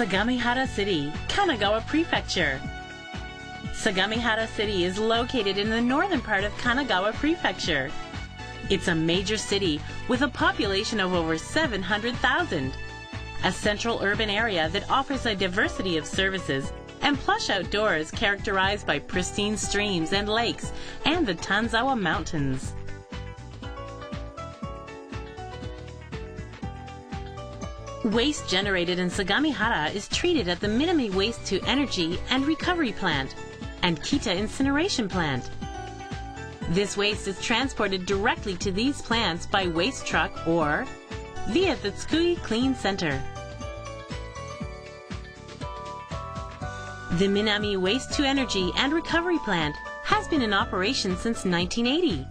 Sagamihara City, Kanagawa Prefecture. Sagamihara City is located in the northern part of Kanagawa Prefecture. It's a major city with a population of over 700,000. A central urban area that offers a diversity of services and plush outdoors characterized by pristine streams and lakes and the Tanzawa Mountains. Waste generated in Sagamihara is treated at the Minami Waste-to-Energy and Recovery Plant and Kita Incineration Plant. This waste is transported directly to these plants by waste truck or via the Tsukui Clean Center. The Minami Waste-to-Energy and Recovery Plant has been in operation since 1980.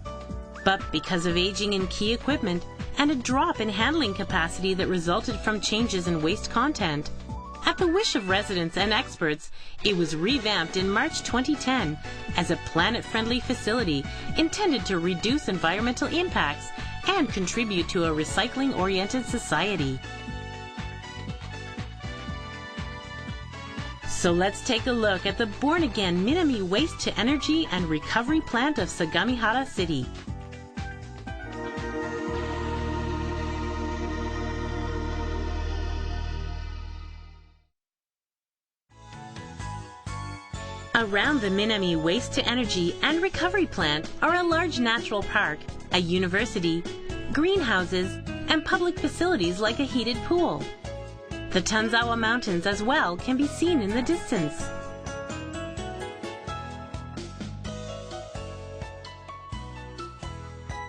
But because of aging in key equipment and a drop in handling capacity that resulted from changes in waste content, at the wish of residents and experts, it was revamped in March 2010 as a planet-friendly facility intended to reduce environmental impacts and contribute to a recycling-oriented society. So let's take a look at the born-again Minami Waste-to-Energy and Recovery Plant of Sagamihara City. Around the Minami Waste-to-Energy and Recovery Plant are a large natural park, a university, greenhouses, and public facilities like a heated pool. The Tanzawa Mountains as well can be seen in the distance.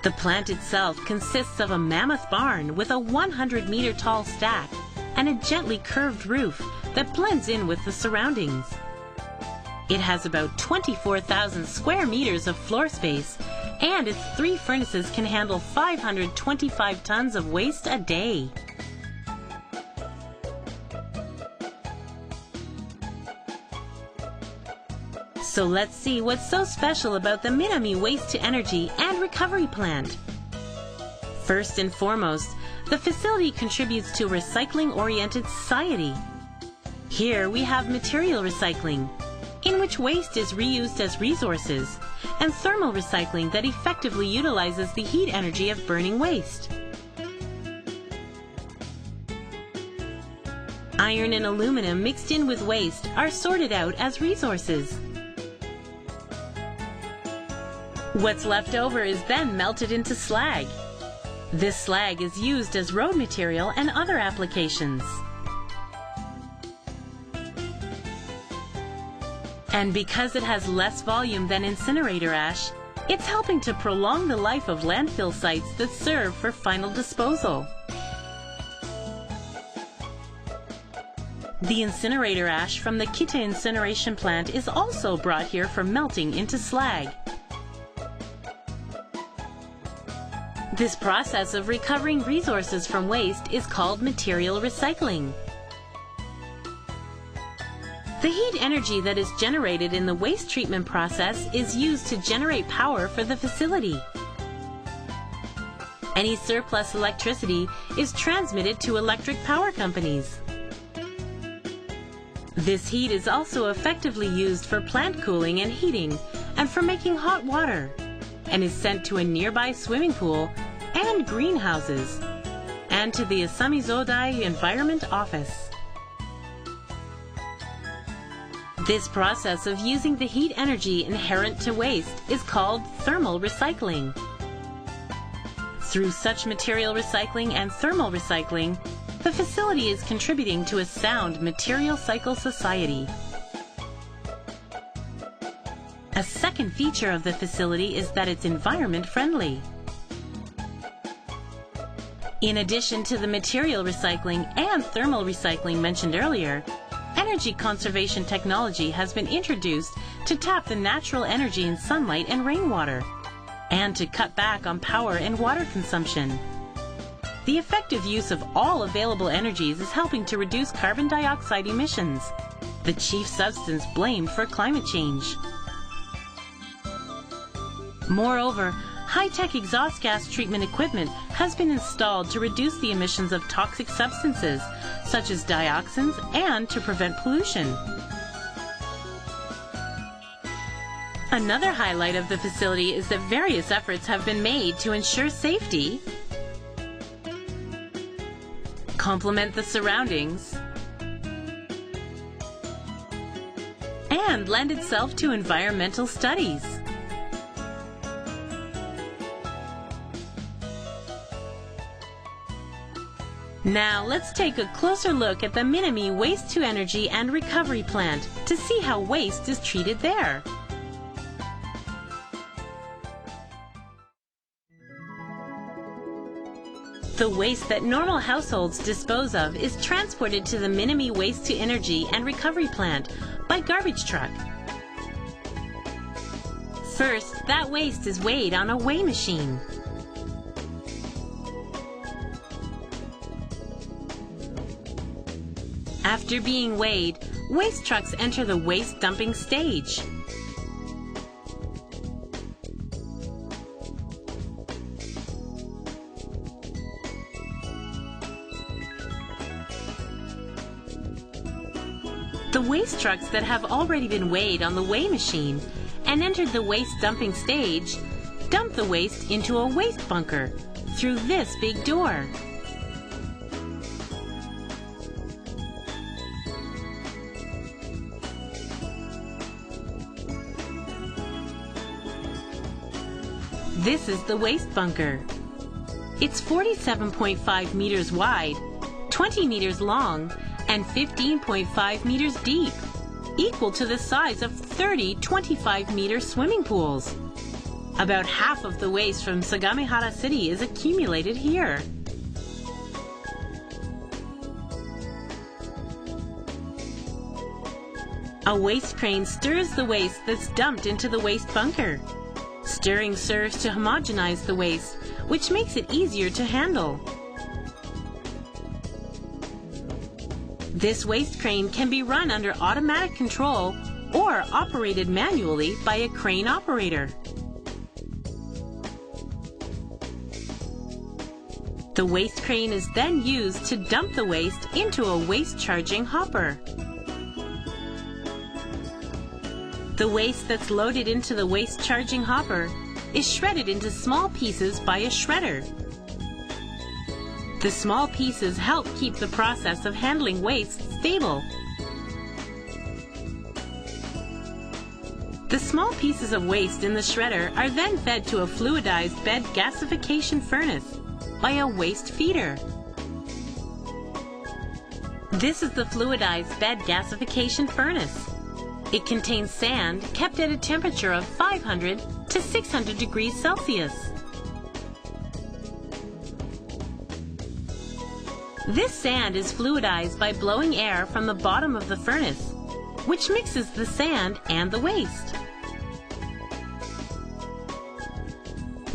The plant itself consists of a mammoth barn with a 100-meter tall stack and a gently curved roof that blends in with the surroundings. It has about 24,000 square meters of floor space, and its 3 furnaces can handle 525 tons of waste a day. So let's see what's so special about the Minami Waste-to-Energy and Recovery Plant. First and foremost, the facility contributes to a recycling-oriented society. Here we have material recycling, in which waste is reused as resources, and thermal recycling that effectively utilizes the heat energy of burning waste. Iron and aluminum mixed in with waste are sorted out as resources. What's left over is then melted into slag. This slag is used as road material and other applications. And because it has less volume than incinerator ash, it's helping to prolong the life of landfill sites that serve for final disposal. The incinerator ash from the Kita Incineration Plant is also brought here for melting into slag. This process of recovering resources from waste is called material recycling. The heat energy that is generated in the waste treatment process is used to generate power for the facility. Any surplus electricity is transmitted to electric power companies. This heat is also effectively used for plant cooling and heating and for making hot water, and is sent to a nearby swimming pool and greenhouses, and to the Asamizodai Environment Office. This process of using the heat energy inherent to waste is called thermal recycling. Through such material recycling and thermal recycling, the facility is contributing to a sound material cycle society. A second feature of the facility is that it's environment friendly. In addition to the material recycling and thermal recycling mentioned earlier, energy conservation technology has been introduced to tap the natural energy in sunlight and rainwater, and to cut back on power and water consumption. The effective use of all available energies is helping to reduce carbon dioxide emissions, the chief substance blamed for climate change. Moreover, high-tech exhaust gas treatment equipment has been installed to reduce the emissions of toxic substances, such as dioxins, and to prevent pollution. Another highlight of the facility is that various efforts have been made to ensure safety, complement the surroundings, and lend itself to environmental studies. Now let's take a closer look at the Minami Waste-to-Energy and Recovery Plant to see how waste is treated there. The waste that normal households dispose of is transported to the Minami Waste-to-Energy and Recovery Plant by garbage truck. First, that waste is weighed on a weigh machine. After being weighed, waste trucks enter the waste dumping stage. The waste trucks that have already been weighed on the weigh machine and entered the waste dumping stage dump the waste into a waste bunker through this big door. This is the waste bunker. It's 47.5 meters wide, 20 meters long, and 15.5 meters deep, equal to the size of 30 25-meter swimming pools. About half of the waste from Sagamihara City is accumulated here. A waste crane stirs the waste that's dumped into the waste bunker. Stirring serves to homogenize the waste, which makes it easier to handle. This waste crane can be run under automatic control or operated manually by a crane operator. The waste crane is then used to dump the waste into a waste charging hopper. The waste that's loaded into the waste charging hopper is shredded into small pieces by a shredder. The small pieces help keep the process of handling waste stable. The small pieces of waste in the shredder are then fed to a fluidized bed gasification furnace by a waste feeder. This is the fluidized bed gasification furnace. It contains sand kept at a temperature of 500 to 600 degrees Celsius. This sand is fluidized by blowing air from the bottom of the furnace, which mixes the sand and the waste.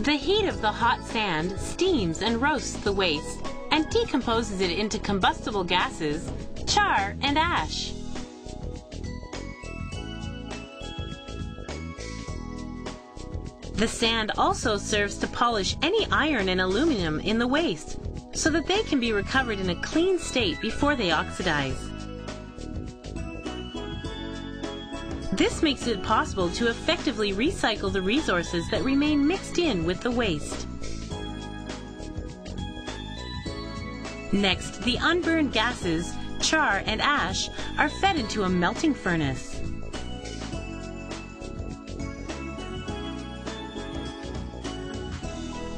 The heat of the hot sand steams and roasts the waste and decomposes it into combustible gases, char, and ash. The sand also serves to polish any iron and aluminum in the waste, so that they can be recovered in a clean state before they oxidize. This makes it possible to effectively recycle the resources that remain mixed in with the waste. Next, the unburned gases, char and ash, are fed into a melting furnace.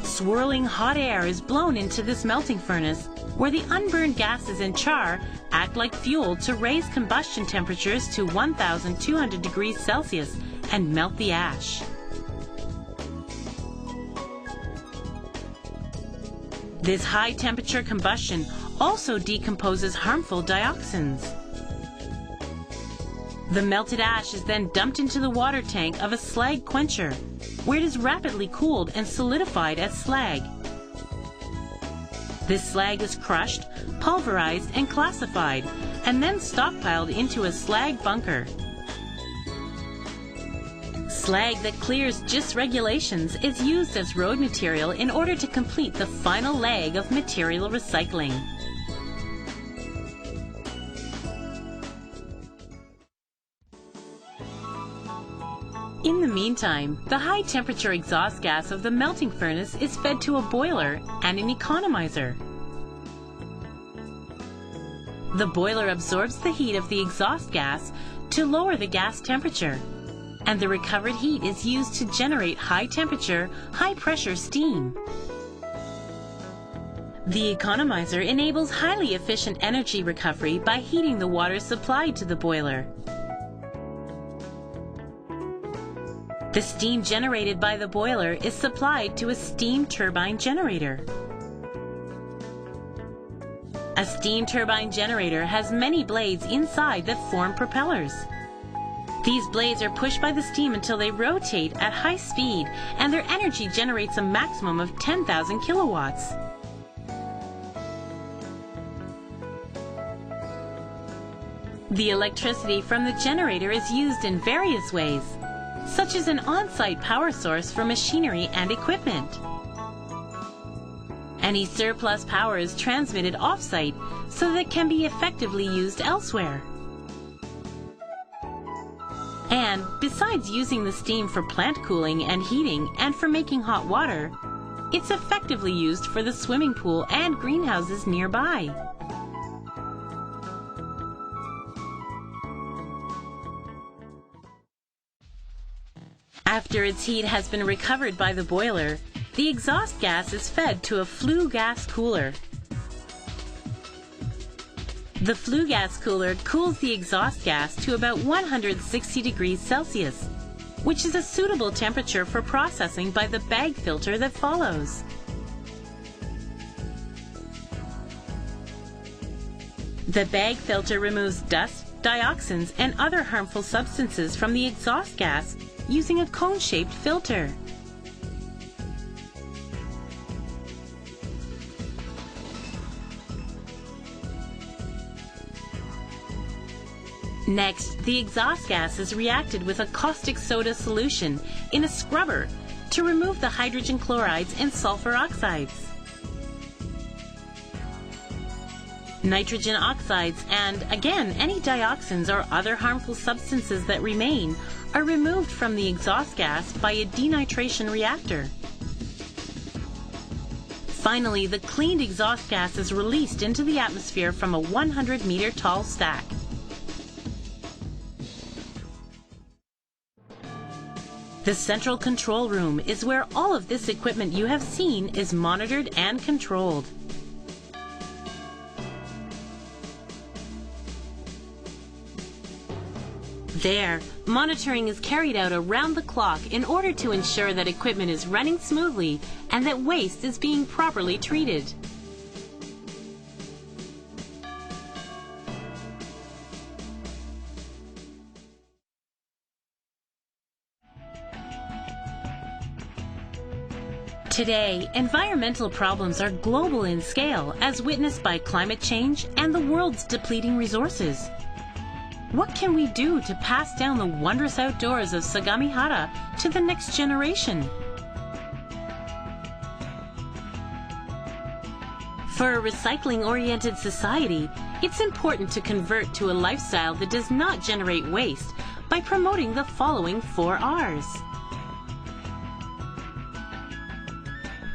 Swirling hot air is blown into this melting furnace, where the unburned gases and char act like fuel to raise combustion temperatures to 1,200 degrees Celsius and melt the ash. This high-temperature combustion also decomposes harmful dioxins. The melted ash is then dumped into the water tank of a slag quencher, where it is rapidly cooled and solidified as slag. This slag is crushed, pulverized, and classified, and then stockpiled into a slag bunker. Slag that clears JIS regulations is used as road material in order to complete the final leg of material recycling. In the meantime, the high-temperature exhaust gas of the melting furnace is fed to a boiler and an economizer. The boiler absorbs the heat of the exhaust gas to lower the gas temperature, and the recovered heat is used to generate high-temperature, high-pressure steam. The economizer enables highly efficient energy recovery by heating the water supplied to the boiler. The steam generated by the boiler is supplied to a steam turbine generator. A steam turbine generator has many blades inside that form propellers. These blades are pushed by the steam until they rotate at high speed, and their energy generates a maximum of 10,000 kilowatts. The electricity from the generator is used in various ways, such as an on-site power source for machinery and equipment. Any surplus power is transmitted off-site so that it can be effectively used elsewhere. And besides using the steam for plant cooling and heating and for making hot water, it's effectively used for the swimming pool and greenhouses nearby. After its heat has been recovered by the boiler, the exhaust gas is fed to a flue gas cooler. The flue gas cooler cools the exhaust gas to about 160 degrees Celsius, which is a suitable temperature for processing by the bag filter that follows. The bag filter removes dust, dioxins, and other harmful substances from the exhaust gas using a cone-shaped filter. Next, the exhaust gas is reacted with a caustic soda solution in a scrubber to remove the hydrogen chlorides and sulfur oxides. Nitrogen oxides and, again, any dioxins or other harmful substances that remain are removed from the exhaust gas by a denitration reactor. Finally, the cleaned exhaust gas is released into the atmosphere from a 100-meter tall stack. The central control room is where all of this equipment you have seen is monitored and controlled. There, monitoring is carried out around the clock in order to ensure that equipment is running smoothly and that waste is being properly treated. Today, environmental problems are global in scale, as witnessed by climate change and the world's depleting resources. What can we do to pass down the wondrous outdoors of Sagamihara to the next generation? For a recycling-oriented society, it's important to convert to a lifestyle that does not generate waste by promoting the following 4 R's.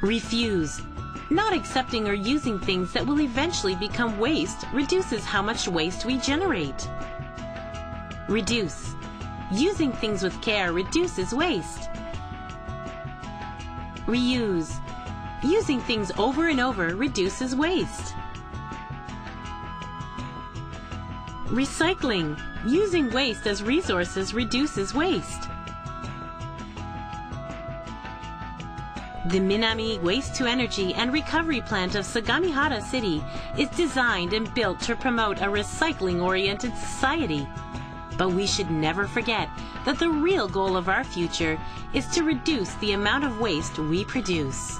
Refuse. Not accepting or using things that will eventually become waste reduces how much waste we generate. Reduce. Using things with care reduces waste. Reuse. Using things over and over reduces waste. Recycling. Using waste as resources reduces waste. The Minami Waste-to-Energy and Recovery Plant of Sagamihara City is designed and built to promote a recycling-oriented society. But we should never forget that the real goal of our future is to reduce the amount of waste we produce.